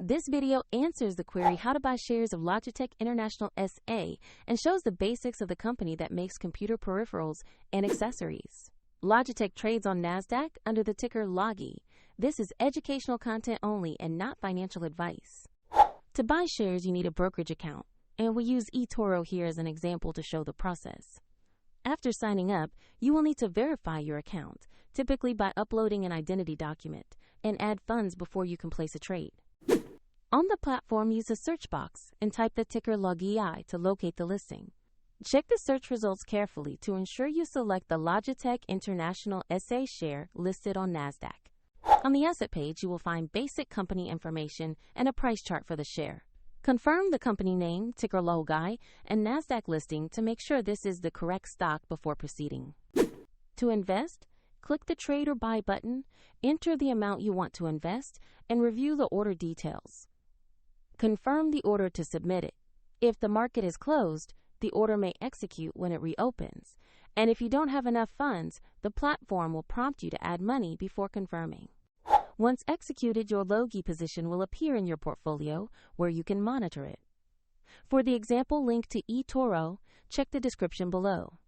This video answers the query how to buy shares of Logitech International S.A. and shows the basics of the company that makes computer peripherals and accessories. Logitech trades on NASDAQ under the ticker LOGI. This is educational content only and not financial advice. To buy shares, you need a brokerage account, and we use eToro here as an example to show the process. After signing up, you will need to verify your account, typically by uploading an identity document, and add funds before you can place a trade. On the platform, use the search box and type the ticker LOGI to locate the listing. Check the search results carefully to ensure you select the Logitech International S.A. share listed on NASDAQ. On the asset page, you will find basic company information and a price chart for the share. Confirm the company name, ticker LOGI, and NASDAQ listing to make sure this is the correct stock before proceeding. To invest, click the Trade or Buy button, enter the amount you want to invest, and review the order details. Confirm the order to submit it. If the market is closed, the order may execute when it reopens, and if you don't have enough funds, the platform will prompt you to add money before confirming. Once executed, your LOGI position will appear in your portfolio where you can monitor it. For the example link to eToro, check the description below.